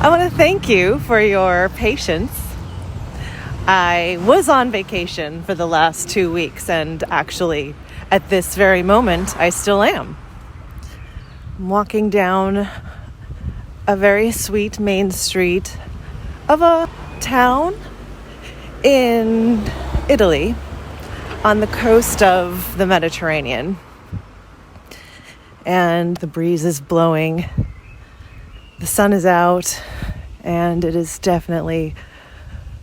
I want to thank you for your patience. I was on vacation for the last 2 weeks, and actually, at this very moment, I still am. I'm walking down a very sweet main street of a town in Italy on the coast of the Mediterranean. And the breeze is blowing. The sun is out, and it is definitely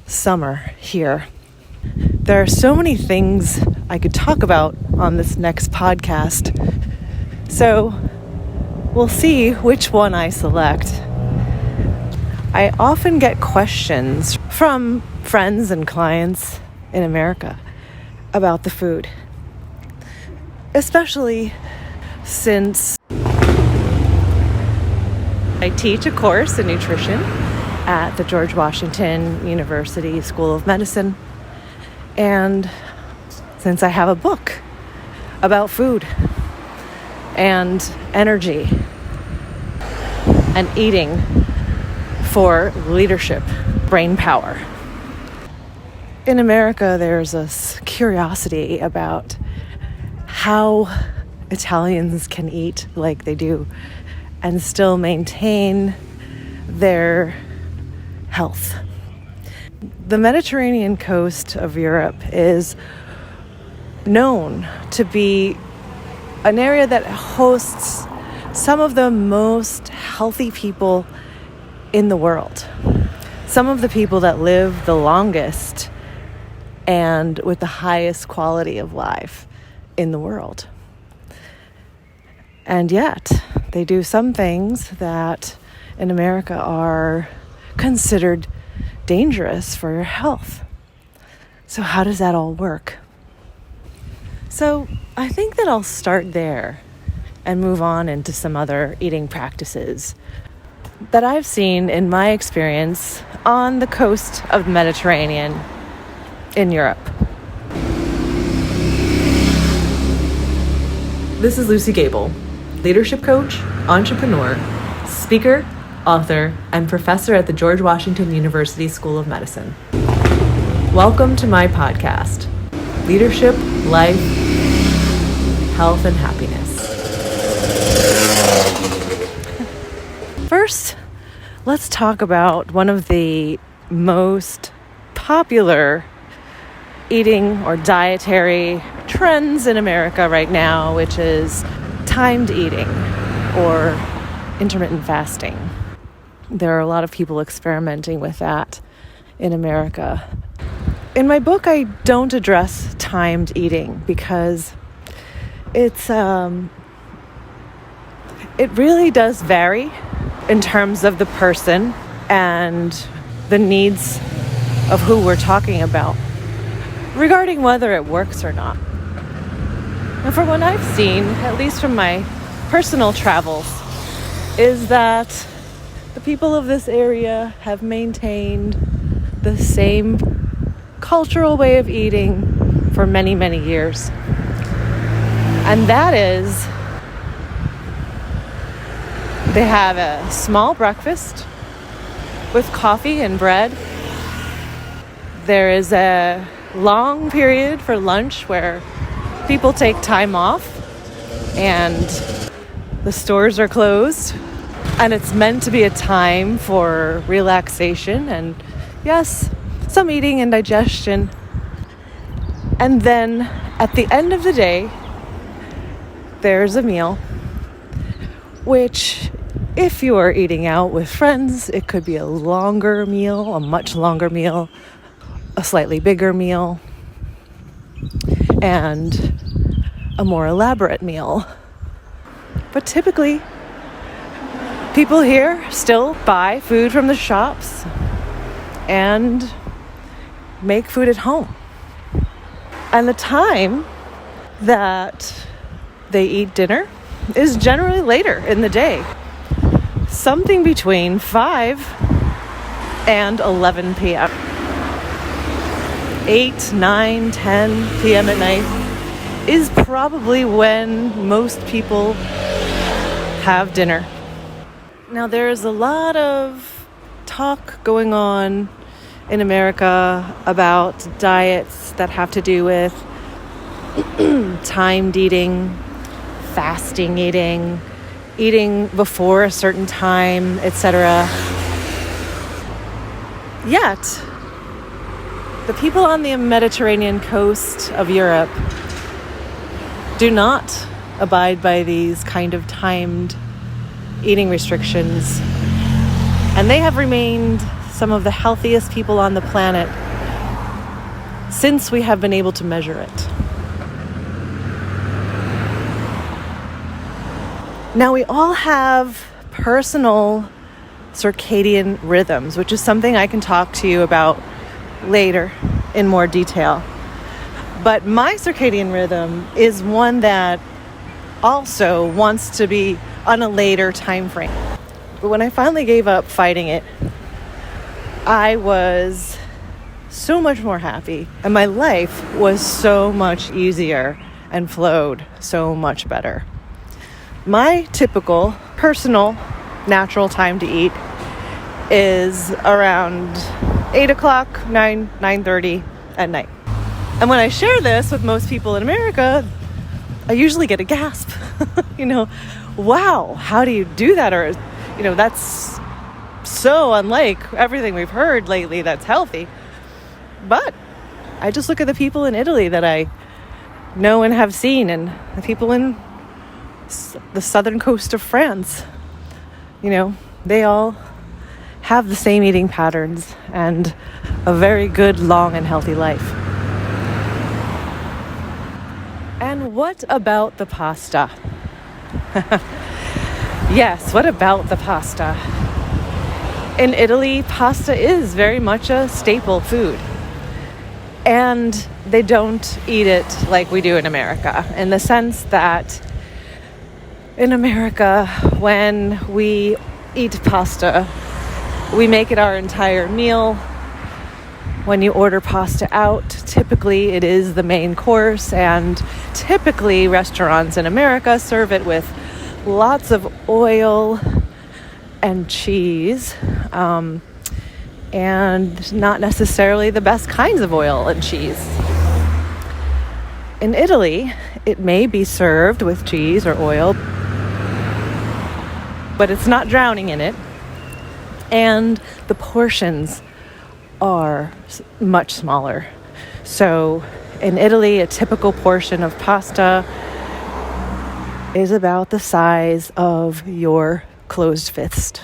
summer here. There are so many things I could talk about on this next podcast, so we'll see which one I select. I often get questions from friends and clients in America about the food, especially since I teach a course in nutrition at the George Washington University School of Medicine, and since I have a book about food and energy and eating for leadership, brain power. In America, there's this curiosity about how Italians can eat like they do and still maintain their health. The Mediterranean coast of Europe is known to be an area that hosts some of the most healthy people in the world. Some of the people that live the longest and with the highest quality of life in the world. And yet, they do some things that in America are considered dangerous for your health. So how does that all work? So I think that I'll start there and move on into some other eating practices that I've seen in my experience on the coast of the Mediterranean in Europe. This is Lucy Gable, leadership coach, entrepreneur, speaker, author, and professor at the George Washington University School of Medicine. Welcome to my podcast, Leadership, Life, Health, and Happiness. First, let's talk about one of the most popular eating or dietary trends in America right now, which is timed eating or intermittent fasting. There are a lot of people experimenting with that in America. In my book, I don't address timed eating because it really does vary in terms of the person and the needs of who we're talking about regarding whether it works or not. And from what I've seen, at least from my personal travels, is that the people of this area have maintained the same cultural way of eating for many, many years. And that is, they have a small breakfast with coffee and bread. There is a long period for lunch where people take time off and the stores are closed. And it's meant to be a time for relaxation and, yes, some eating and digestion. And then at the end of the day, there's a meal, which if you are eating out with friends, it could be a longer meal, a much longer meal, a slightly bigger meal, and a more elaborate meal. But typically, people here still buy food from the shops and make food at home. And the time that they eat dinner is generally later in the day. Something between 5 and 11 p.m. 8, 9, 10 p.m. at night is probably when most people have dinner. Now, there's a lot of talk going on in America about diets that have to do with timed eating, fasting eating, eating before a certain time, etc. Yet, the people on the Mediterranean coast of Europe do not abide by these kind of timed eating restrictions. And they have remained some of the healthiest people on the planet since we have been able to measure it. Now, we all have personal circadian rhythms, which is something I can talk to you about later in more detail. But my circadian rhythm is one that also wants to be on a later time frame. But when I finally gave up fighting it, I was so much more happy, and my life was so much easier and flowed so much better. My typical personal natural time to eat is around 8 o'clock, 9:30 at night. And when I share this with most people in America, I usually get a gasp. Wow, how do you do that? Or, that's so unlike everything we've heard lately that's healthy. But I just look at the people in Italy that I know and have seen, and the people in the southern coast of France. They all have the same eating patterns and a very good, long, and healthy life. And what about the pasta? Yes, what about the pasta? In Italy, pasta is very much a staple food. And they don't eat it like we do in America, in the sense that in America, when we eat pasta, we make it our entire meal. When you order pasta out, typically it is the main course, and typically restaurants in America serve it with lots of oil and cheese, and not necessarily the best kinds of oil and cheese. In Italy, it may be served with cheese or oil, but it's not drowning in it, and the portions are much smaller. So in Italy, a typical portion of pasta is about the size of your closed fist.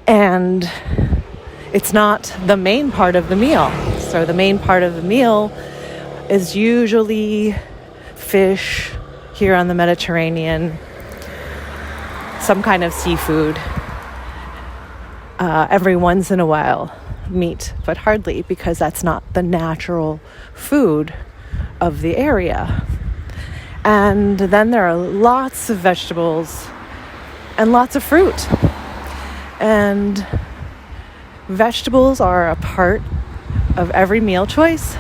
And it's not the main part of the meal. So the main part of the meal is usually fish here on the Mediterranean, some kind of seafood, every once in a while meat, but hardly, because that's not the natural food of the area. And then there are lots of vegetables and lots of fruit. And vegetables are a part of every meal choice,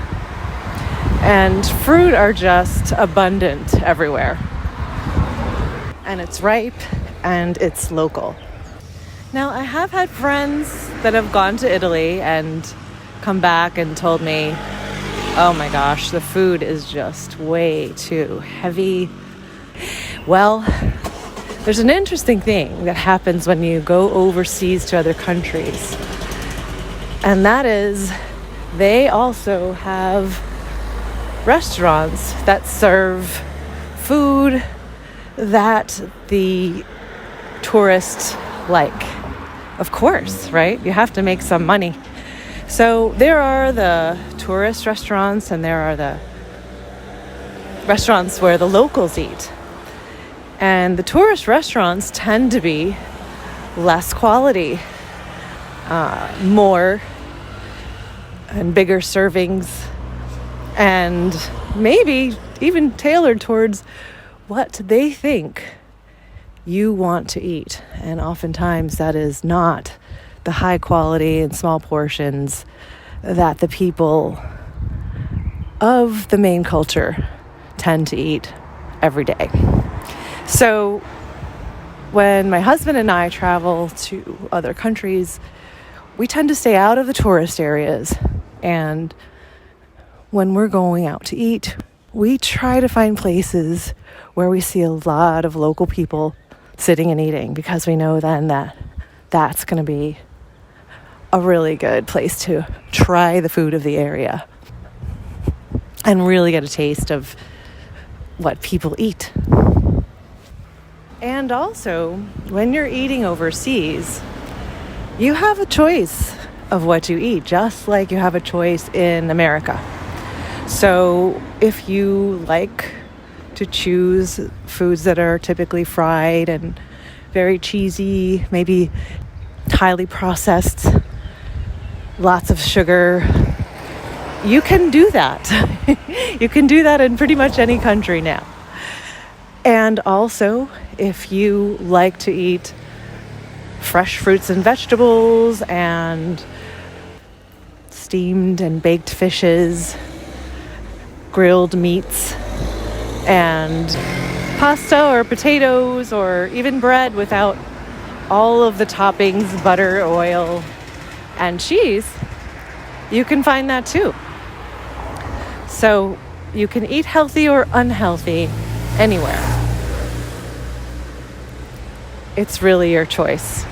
and fruit are just abundant everywhere. And it's ripe and it's local. Now, I have had friends that have gone to Italy and come back and told me, oh my gosh, the food is just way too heavy. Well, there's an interesting thing that happens when you go overseas to other countries. And that is, they also have restaurants that serve food that the tourists like. Of course, right? You have to make some money. So there are the tourist restaurants, and there are the restaurants where the locals eat. And the tourist restaurants tend to be less quality, more and bigger servings, and maybe even tailored towards what they think you want to eat. And oftentimes that is not the high quality and small portions that the people of the main culture tend to eat every day. So When my husband and I travel to other countries, we tend to stay out of the tourist areas. And when we're going out to eat, we try to find places where we see a lot of local people sitting and eating, because we know then that that's going to be a really good place to try the food of the area and really get a taste of what people eat. And also, when you're eating overseas, you have a choice of what you eat, just like you have a choice in America. So if you like to choose foods that are typically fried and very cheesy, maybe highly processed, lots of sugar, you can do that. You can do that in pretty much any country now. And also, if you like to eat fresh fruits and vegetables and steamed and baked fishes, grilled meats, and pasta or potatoes or even bread without all of the toppings, butter, oil, and cheese, you can find that too. So you can eat healthy or unhealthy anywhere. It's really your choice.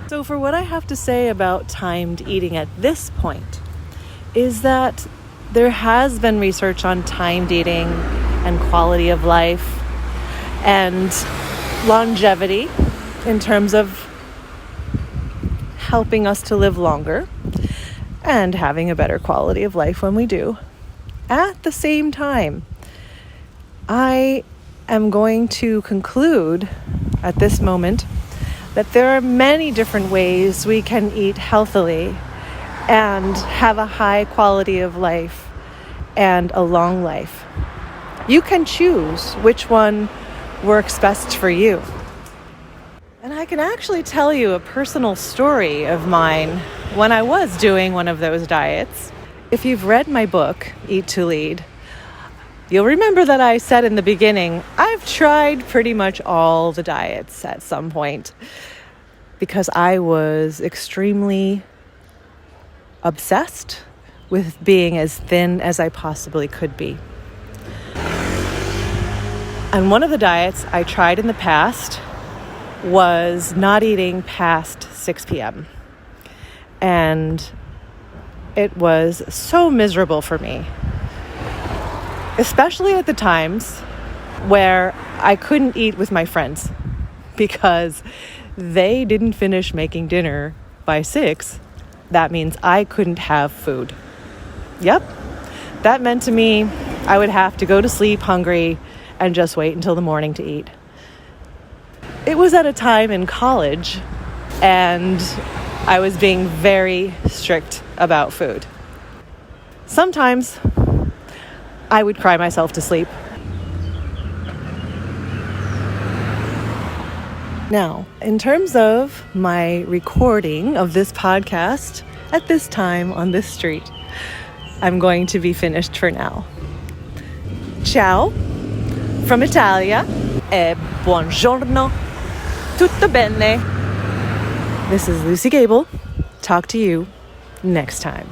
So for what I have to say about timed eating at this point is that there has been research on timed eating and quality of life and longevity in terms of helping us to live longer and having a better quality of life when we do. At the same time, I am going to conclude at this moment that there are many different ways we can eat healthily and have a high quality of life and a long life. You can choose which one works best for you. And I can actually tell you a personal story of mine when I was doing one of those diets. If you've read my book, Eat to Lead, you'll remember that I said in the beginning, I've tried pretty much all the diets at some point because I was extremely obsessed with being as thin as I possibly could be. And one of the diets I tried in the past was not eating past 6 p.m. And it was so miserable for me, especially at the times where I couldn't eat with my friends because they didn't finish making dinner by 6. That means I couldn't have food. Yep. That meant to me I would have to go to sleep hungry and just wait until the morning to eat. It was at a time in college and I was being very strict about food. Sometimes I would cry myself to sleep. Now, in terms of my recording of this podcast at this time on this street, I'm going to be finished for now. Ciao from Italia e buongiorno, tutto bene. This is Lucy Gable. Talk to you next time.